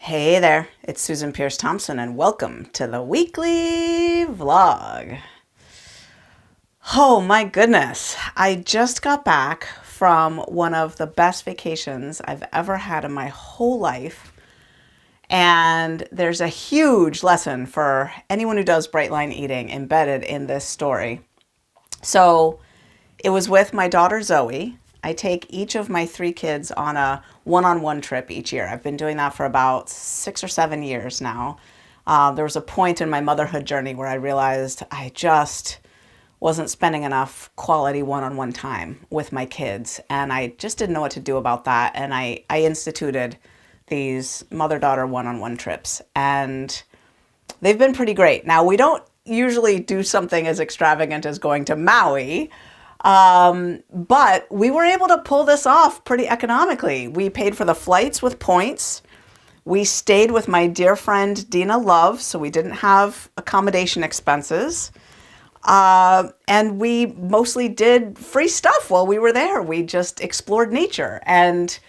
Hey there, it's Susan Pierce Thompson, and welcome to the weekly vlog. Oh my goodness, I just got back from one of the best vacations I've ever had in my whole life. And there's a huge lesson for anyone who does bright line eating embedded in this story. So it was with my daughter Zoe. I take each of my three kids on a one-on-one trip each year. I've been doing that for about 6 or 7 years now. There was a point in my motherhood journey where I realized I just wasn't spending enough quality one-on-one time with my kids, and I just didn't know what to do about that. And I instituted these mother-daughter one-on-one trips, and they've been pretty great. Now, we don't usually do something as extravagant as going to Maui, but we were able to pull this off pretty economically. We paid for the flights with points. We stayed with my dear friend Dina Love, so we didn't have accommodation expenses. And we mostly did free stuff while we were there. We just explored nature. And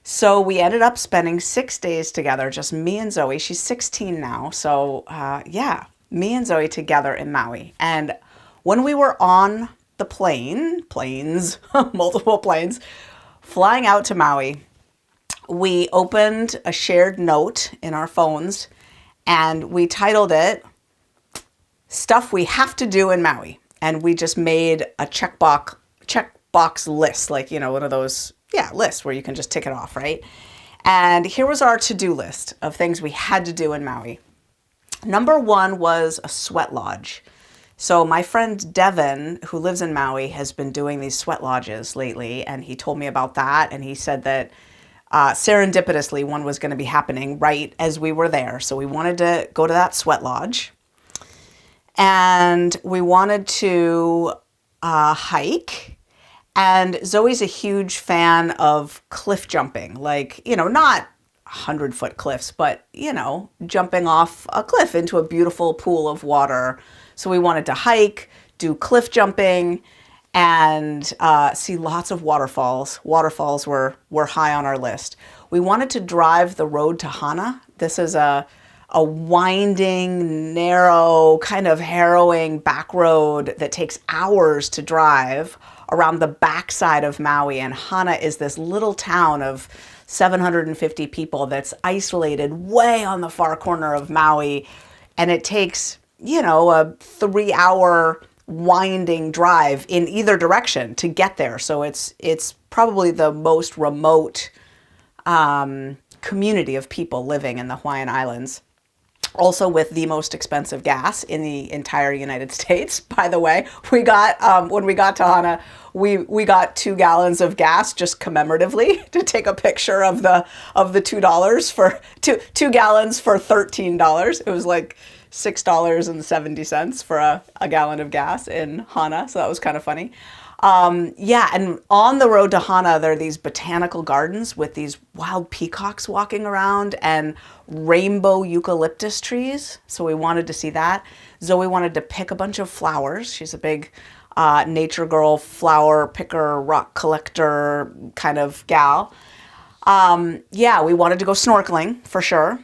so we ended up spending 6 days together, just me and Zoe. She's 16 now. So yeah, me and Zoe together in Maui. And when we were on the planes, multiple planes, flying out to Maui, we opened a shared note in our phones and we titled it Stuff We Have to Do in Maui. And we just made a checkbox list, like, you know, one of those, lists where you can just tick it off, right? And here was our to-do list of things we had to do in Maui. Number one was a sweat lodge. So my friend Devin, who lives in Maui, has been doing these sweat lodges lately, and he told me about that, and he said that serendipitously one was going to be happening right as we were there. So we wanted to go to that sweat lodge, and we wanted to hike, and Zoe's a huge fan of cliff jumping, like, you know, not 100-foot cliffs, but, you know, jumping off a cliff into a beautiful pool of water. So we wanted to hike, do cliff jumping, and see lots of waterfalls. Waterfalls were high on our list. We wanted to drive the road to Hana. This is a winding, narrow, kind of harrowing back road that takes hours to drive around the backside of Maui. And Hana is this little town of 750 people that's isolated way on the far corner of Maui. And it takes, you know, a 3-hour winding drive in either direction to get there. So it's probably the most remote community of people living in the Hawaiian Islands. Also with the most expensive gas in the entire United States. By the way, we got, when we got to Hana, we got 2 gallons of gas just commemoratively to take a picture of the $2 for two gallons for $13. It was like $6.70 for a gallon of gas in Hana. So that was kind of funny. Yeah, and on the road to Hana, there are these botanical gardens with these wild peacocks walking around and rainbow eucalyptus trees. So we wanted to see that. Zoe wanted to pick a bunch of flowers. She's a big nature girl, flower picker, rock collector kind of gal. Yeah, we wanted to go snorkeling for sure.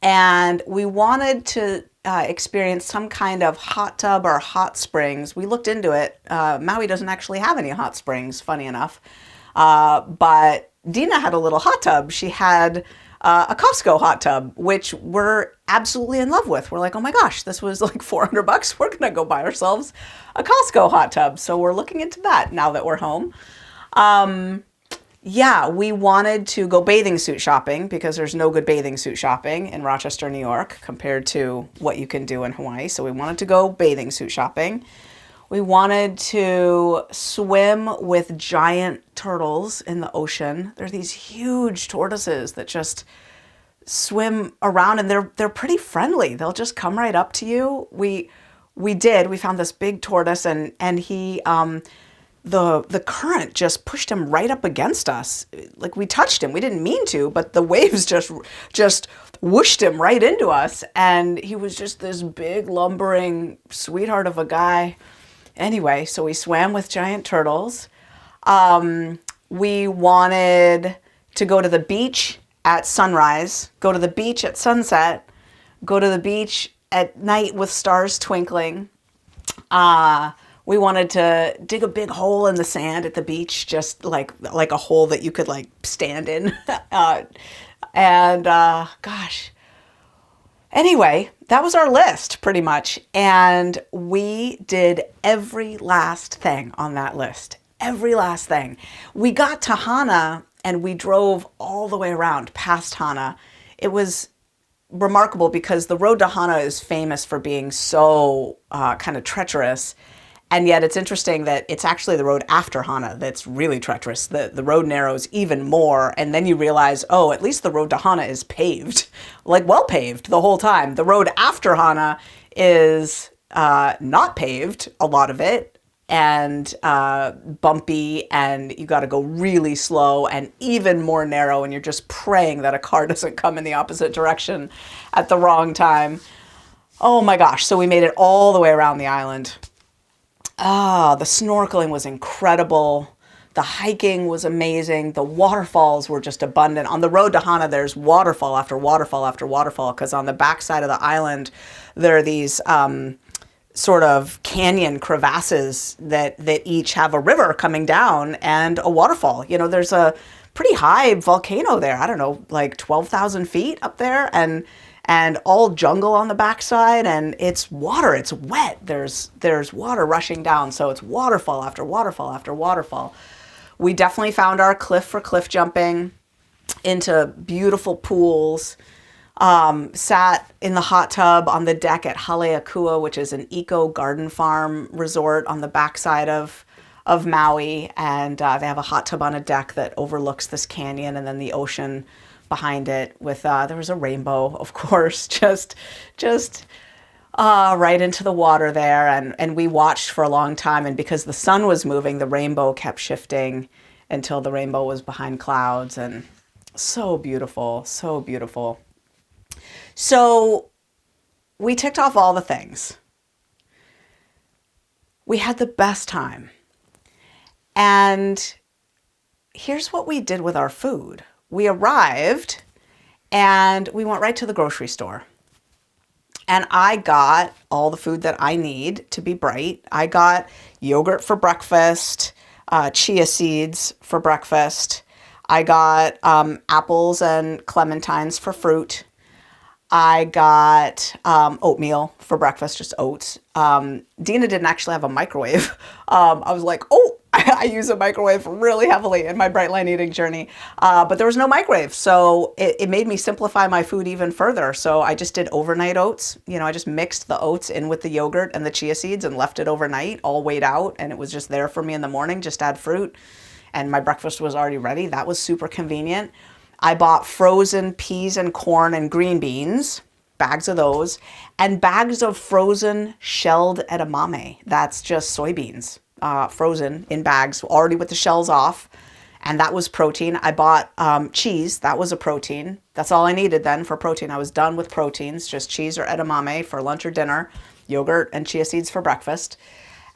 And we wanted to experience some kind of hot tub or hot springs. We looked into it. Maui doesn't actually have any hot springs, funny enough. But Dina had a little hot tub. She had a Costco hot tub, which we're absolutely in love with. We're like, oh my gosh, this was like $400. We're going to go buy ourselves a Costco hot tub. So we're looking into that now that we're home. Yeah, we wanted to go bathing suit shopping because there's no good bathing suit shopping in Rochester, New York compared to what you can do in Hawaii. So we wanted to go bathing suit shopping. We wanted to swim with giant turtles in the ocean. There are these huge tortoises that just swim around, and they're pretty friendly. They'll just come right up to you. We found this big tortoise, and he the current just pushed him right up against us. Like, we touched him. We didn't mean to, but the waves just whooshed him right into us. And he was just this big, lumbering sweetheart of a guy. Anyway, so we swam with giant turtles. We wanted to go to the beach at sunrise, go to the beach at sunset, go to the beach at night with stars twinkling. We wanted to dig a big hole in the sand at the beach, just like a hole that you could like stand in. Gosh. Anyway, that was our list pretty much. And we did every last thing on that list. Every last thing. We got to Hana and we drove all the way around past Hana. It was remarkable because the road to Hana is famous for being so kind of treacherous. And yet it's interesting that it's actually the road after Hana that's really treacherous. The road narrows even more. And then you realize, oh, at least the road to Hana is paved, like well paved the whole time. The road after Hana is not paved, a lot of it, and bumpy, and you got to go really slow and even more narrow. And you're just praying that a car doesn't come in the opposite direction at the wrong time. Oh my gosh. So we made it all the way around the island. The snorkeling was incredible. The hiking was amazing. The waterfalls were just abundant. On the road to Hana, there's waterfall after waterfall after waterfall, because on the backside of the island, there are these sort of canyon crevasses that each have a river coming down and a waterfall. You know, there's a pretty high volcano there. I don't know, like 12,000 feet up there, and all jungle on the backside, and it's water, it's wet. There's water rushing down, so it's waterfall after waterfall after waterfall. We definitely found our cliff for cliff jumping into beautiful pools. Sat in the hot tub on the deck at Haleakua, which is an eco garden farm resort on the backside of Maui, and they have a hot tub on a deck that overlooks this canyon and then the ocean behind it. With there was a rainbow, of course, just right into the water there, and we watched for a long time. And because the sun was moving, the rainbow kept shifting until the rainbow was behind clouds, and so beautiful, so beautiful. So we ticked off all the things. We had the best time. And here's what we did with our food. We arrived and we went right to the grocery store. And I got all the food that I need to be bright. I got yogurt for breakfast, chia seeds for breakfast. I got apples and clementines for fruit. I got oatmeal for breakfast, just oats. Dina didn't actually have a microwave. I was like, oh, I use a microwave really heavily in my bright line eating journey. But there was no microwave. So it made me simplify my food even further. So I just did overnight oats. You know, I just mixed the oats in with the yogurt and the chia seeds and left it overnight, all weighed out. And it was just there for me in the morning, just add fruit. And my breakfast was already ready. That was super convenient. I bought frozen peas and corn and green beans, bags of those, and bags of frozen shelled edamame. That's just soybeans, frozen in bags, already with the shells off. And that was protein. I bought cheese. That was a protein. That's all I needed then for protein. I was done with proteins, just cheese or edamame for lunch or dinner, yogurt and chia seeds for breakfast.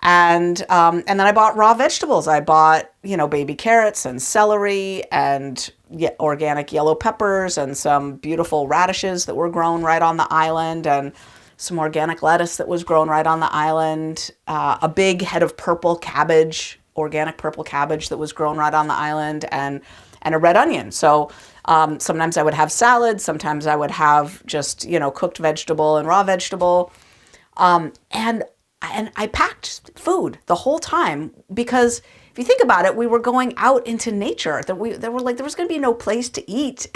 And then I bought raw vegetables. I bought, baby carrots and celery and organic yellow peppers and some beautiful radishes that were grown right on the island, and some organic lettuce that was grown right on the island, a big head of purple cabbage, organic purple cabbage that was grown right on the island, and a red onion. So sometimes I would have salad, sometimes I would have just, cooked vegetable and raw vegetable. And I packed food the whole time, because if you think about it, we were going out into nature. There was going to be no place to eat,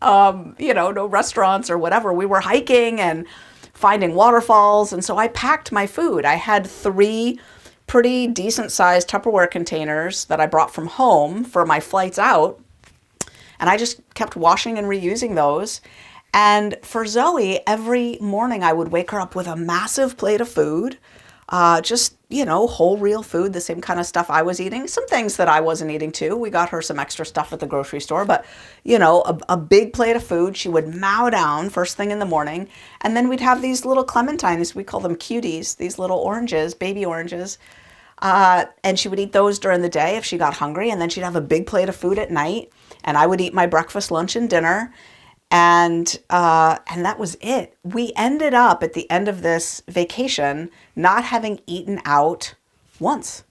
no restaurants or whatever. We were hiking and finding waterfalls. And so I packed my food. I had 3 pretty decent sized Tupperware containers that I brought from home for my flights out. And I just kept washing and reusing those. And for Zoe, every morning I would wake her up with a massive plate of food. Just, whole real food, the same kind of stuff I was eating. Some things that I wasn't eating too. We got her some extra stuff at the grocery store, but, a big plate of food. She would mow down first thing in the morning. And then we'd have these little clementines. We call them cuties, these little oranges, baby oranges. And she would eat those during the day if she got hungry. And then she'd have a big plate of food at night. and I would eat my breakfast, lunch, and dinner. And that was it. We ended up at the end of this vacation not having eaten out once.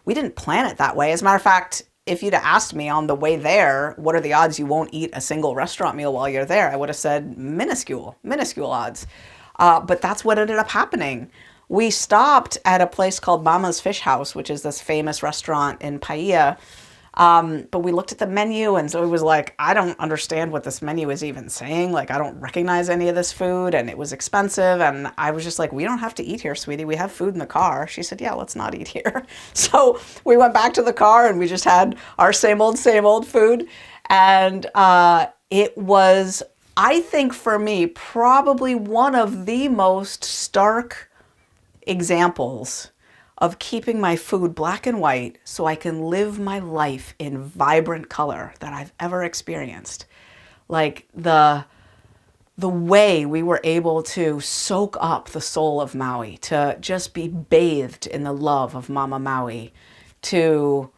We didn't plan it that way. As a matter of fact, if you'd have asked me on the way there, what are the odds you won't eat a single restaurant meal while you're there? I would have said minuscule odds. But that's what ended up happening. We stopped at a place called Mama's Fish House, which is this famous restaurant in Paia. But we looked at the menu, and Zoe was like, I don't understand what this menu is even saying. Like, I don't recognize any of this food, and it was expensive. And I was just like, we don't have to eat here, sweetie. We have food in the car. She said, yeah, let's not eat here. So we went back to the car, and we just had our same old food. And it was, I think for me, probably one of the most stark examples of keeping my food black and white so I can live my life in vibrant color that I've ever experienced. Like the way we were able to soak up the soul of Maui, to just be bathed in the love of Mama Maui, to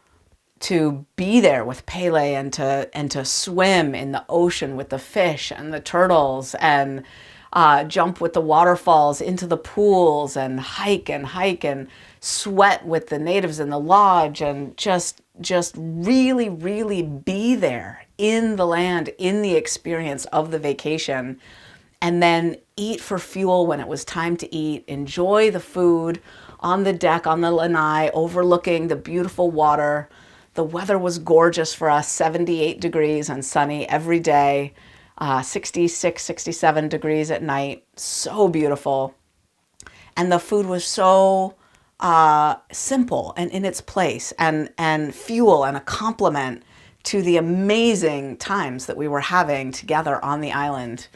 be there with Pele and to swim in the ocean with the fish and the turtles, and jump with the waterfalls into the pools, and hike and sweat with the natives in the lodge, and just really, really be there in the land, in the experience of the vacation, and then eat for fuel when it was time to eat, enjoy the food on the deck, on the lanai, overlooking the beautiful water. The weather was gorgeous for us, 78 degrees and sunny every day, 66, 67 degrees at night, so beautiful. And the food was so simple and in its place, and fuel and a complement to the amazing times that we were having together on the island.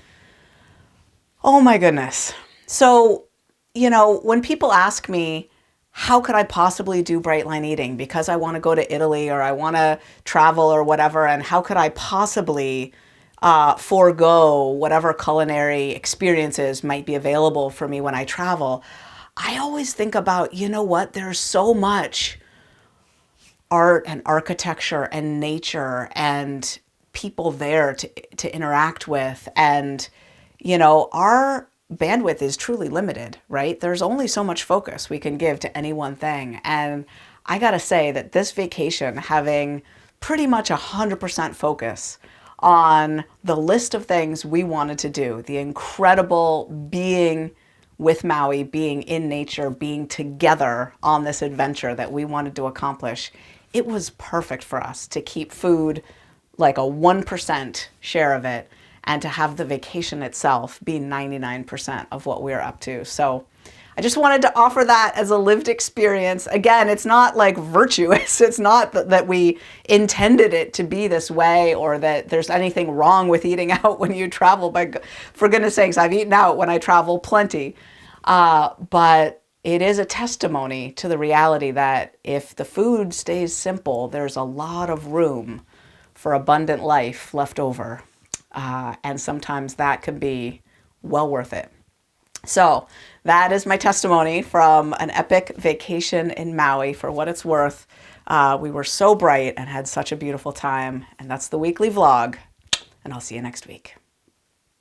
Oh my goodness. So, when people ask me, how could I possibly do bright line eating because I want to go to Italy or I want to travel or whatever, and how could I possibly forego whatever culinary experiences might be available for me when I travel? I always think about, there's so much art and architecture and nature and people there to interact with. And, our bandwidth is truly limited, right? There's only so much focus we can give to any one thing. And I gotta say that this vacation, having pretty much 100% focus on the list of things we wanted to do, the incredible being with Maui, being in nature, being together on this adventure that we wanted to accomplish, it was perfect for us to keep food like a 1% share of it, and to have the vacation itself be 99% of what we're up to. So I just wanted to offer that as a lived experience. Again, it's not like virtuous. It's not that we intended it to be this way, or that there's anything wrong with eating out when you travel. For goodness sakes, I've eaten out when I travel plenty. But it is a testimony to the reality that if the food stays simple, there's a lot of room for abundant life left over. And sometimes that can be well worth it. So that is my testimony from an epic vacation in Maui. For what it's worth, we were so bright and had such a beautiful time. And that's the weekly vlog. And I'll see you next week.